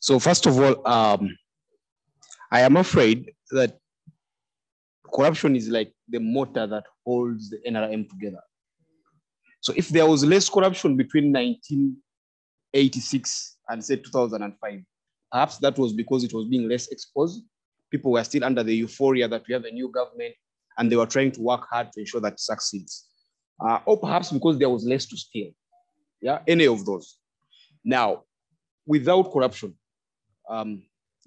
So first of all, I am afraid that corruption is like the motor that holds the NRM together. So if there was less corruption between 1986 and say 2005, perhaps that was because it was being less exposed. People were still under the euphoria that we have a new government and they were trying to work hard to ensure that it succeeds. Or perhaps because there was less to steal. Yeah, any of those. Now, without corruption,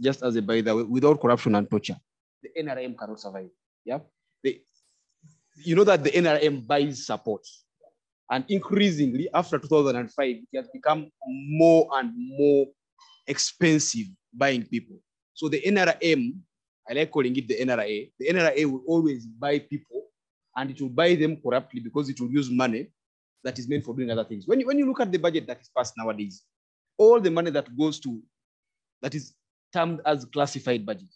just as a by the way, without corruption and torture, the NRM cannot survive. Yeah, you know that the NRM buys support, and increasingly after 2005, it has become more and more expensive buying people. So the NRM, I like calling it the NRA. The NRA will always buy people, and it will buy them corruptly because it will use money that is meant for doing other things. When you look at the budget that is passed nowadays, all the money that goes to, that is termed as classified budget,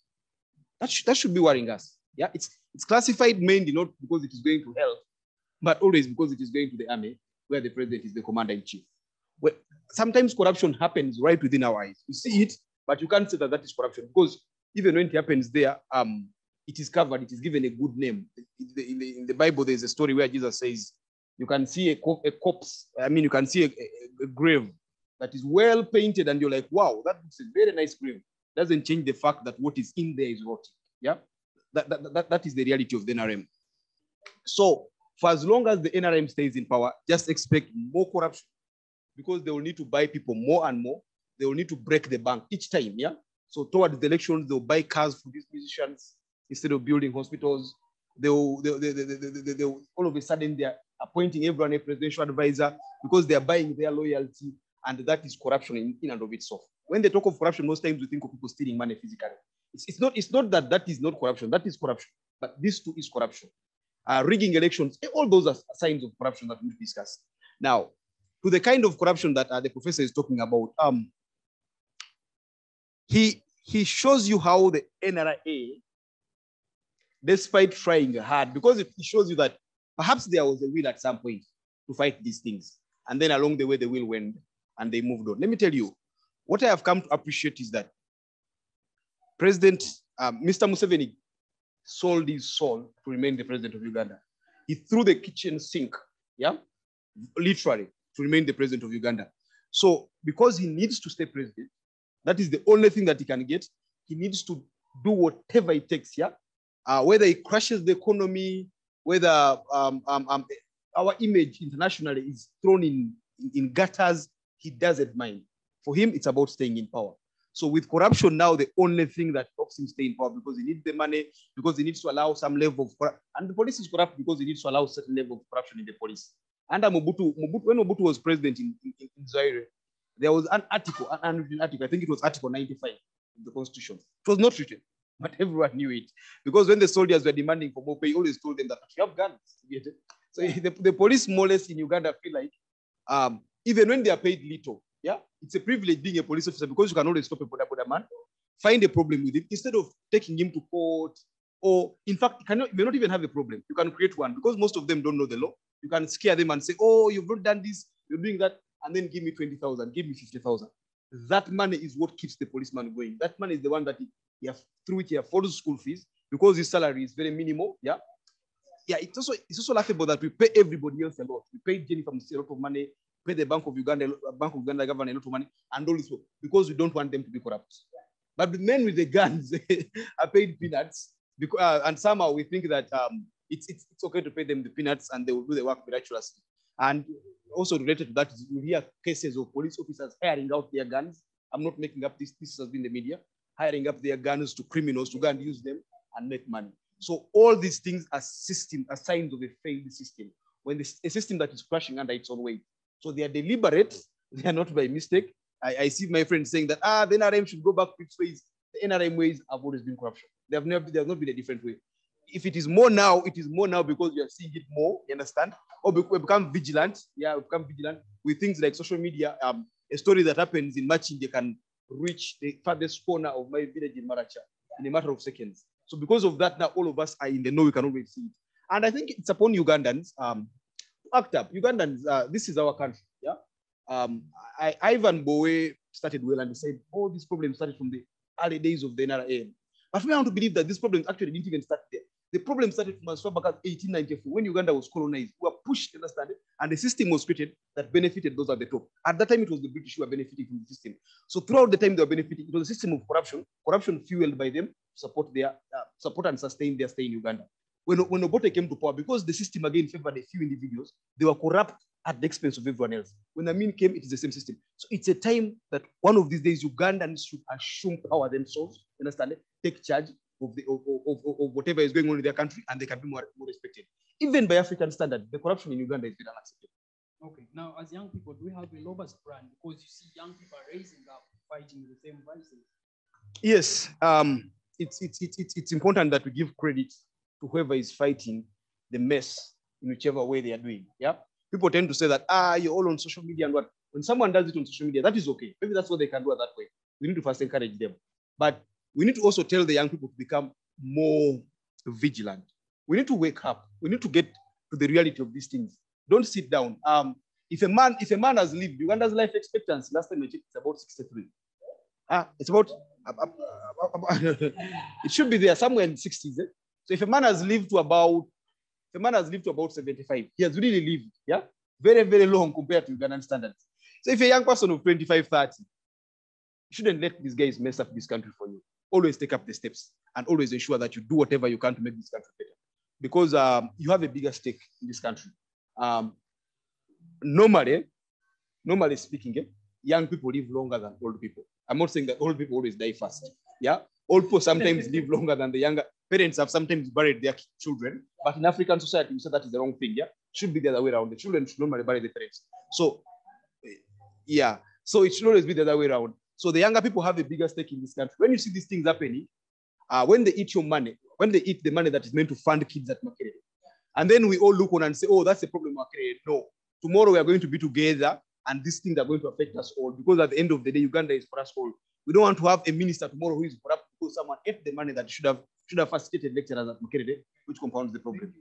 that should be worrying us. Yeah, it's classified mainly not because it is going to health, but always because it is going to the army, where the president is the commander-in-chief. Well, sometimes corruption happens right within our eyes. You see it, but you can't say that is corruption because even when it happens there, it is covered, it is given a good name. In the Bible, there's a story where Jesus says, you can see a corpse, you can see a grave that is well painted, and you're like, wow, that looks a very nice grave. Doesn't change the fact that what is in there is rotting. Yeah, that is the reality of the NRM. So for as long as the NRM stays in power, just expect more corruption because they will need to buy people more and more. They will need to break the bank each time. Yeah. So towards the elections, they'll buy cars for these musicians instead of building hospitals. They'll all of a sudden they're appointing everyone a presidential advisor because they're buying their loyalty, and that is corruption in and of itself. When they talk of corruption, most times we think of people stealing money physically. It's not that is not corruption. That is corruption, but this too is corruption. Rigging elections, all those are signs of corruption that we discuss. Now, to the kind of corruption that the professor is talking about, he shows you how the NRA, despite trying hard, because it shows you that perhaps there was a will at some point to fight these things. And then along the way, the will went and they moved on. Let me tell you, what I have come to appreciate is that President Mr. Museveni sold his soul to remain the president of Uganda. He threw the kitchen sink, yeah, literally, to remain the president of Uganda. So because he needs to stay president, that is the only thing that he can get. He needs to do whatever it takes, yeah? Whether it crashes the economy, whether our image internationally is thrown in gutters, he doesn't mind. For him, it's about staying in power. So with corruption now, the only thing that helps him stay in power, because he needs the money, because he needs to allow some level of corruption. And the police is corrupt because he needs to allow a certain level of corruption in the police. Under Mobutu, when Mobutu was president in Zaire, there was an article, I think it was Article 95 of the Constitution. It was not written, but everyone knew it. Because when the soldiers were demanding for more pay, he always told them that you have guns. So the police more or less in Uganda feel like, even when they are paid little, yeah, it's a privilege being a police officer because you can always stop a border man, find a problem with him, instead of taking him to court, or in fact, you may not even have a problem. You can create one because most of them don't know the law. You can scare them and say, oh, you've not done this, you're doing that, and then give me 20,000, give me 50,000. That money is what keeps the policeman going. That money is the one that through which he affords school fees because his salary is very minimal. Yeah. Yeah, it's also laughable that we pay everybody else a lot. We pay Jennifer a lot of money, pay the Bank of Uganda government a lot of money, and all this because we don't want them to be corrupt. But the men with the guns are paid peanuts, because, and somehow we think that it's okay to pay them the peanuts and they will do the work miraculously. And also related to that, you hear cases of police officers hiring out their guns. I'm not making up this. This has been the media, hiring up their guns to criminals to go and use them and make money. So all these things are signs of a failed system. When a system that is crashing under its own weight. So they are deliberate. They are not by mistake. I see my friends saying that the NRM should go back to its ways. The NRM ways have always been corruption. There have not been a different way. If it is more now, it is more now because we are seeing it more. You understand? Or we become vigilant. Yeah, we become vigilant with things like social media. A story that happens in Machinje can reach the farthest corner of my village in Maracha in a matter of seconds. So because of that, now all of us are in the know. We can always see it. And I think it's upon Ugandans to act up. Ugandans, this is our country. Yeah. Ivan Bowe started well, and they said all these problems started from the early days of the NRA. But for me, I want to believe that these problems actually didn't even start there. The problem started from as far back as 1894, when Uganda was colonized. We were pushed, understand it, and the system was created that benefited those at the top. At that time, it was the British who were benefiting from the system. So throughout the time they were benefiting, it was a system of corruption fueled by them to support and sustain their stay in Uganda. When Obote came to power, because the system again favored a few individuals, they were corrupt at the expense of everyone else. When Amin came, it is the same system. So it's a time that one of these days Ugandans should assume power themselves, understand it, take charge of whatever is going on in their country, and they can be more respected. Even by African standards, the corruption in Uganda is very unacceptable. Okay, now as young people, do we have a robust brand? Because you see young people are raising up, fighting the same vices. Yes, it's important that we give credit to whoever is fighting the mess in whichever way they are doing. Yeah, people tend to say that you're all on social media and what. When someone does it on social media, that is okay. Maybe that's what they can do that way. We need to first encourage them, but we need to also tell the young people to become more vigilant. We need to wake up. We need to get to the reality of these things. Don't sit down. If a man has lived, Uganda's life expectancy last time I checked, it's about 63. It's about it should be there somewhere in the 60s. Eh? So if a man has lived to about 75, he has really lived, yeah, very, very long compared to Ugandan standards. So if a young person of 25, 30, you shouldn't let these guys mess up this country for you. Always take up the steps and always ensure that you do whatever you can to make this country better. Because you have a bigger stake in this country. Normally speaking, young people live longer than old people. I'm not saying that old people always die fast. Yeah, old people sometimes live longer than the younger. Parents have sometimes buried their children, but in African society, we say that is the wrong thing. Yeah, should be the other way around. The children should normally bury the parents. So, yeah, so it should always be the other way around. So the younger people have a bigger stake in this country. When you see these things happening, when they eat your money, when they eat the money that is meant to fund kids at Makerere, and then we all look on and say, oh, that's a problem, Makerere. No, tomorrow we are going to be together, and these things are going to affect us all, because at the end of the day, Uganda is for us all. We don't want to have a minister tomorrow who is corrupt because someone ate the money that should have facilitated lecturers at Makerere, which compounds the problem.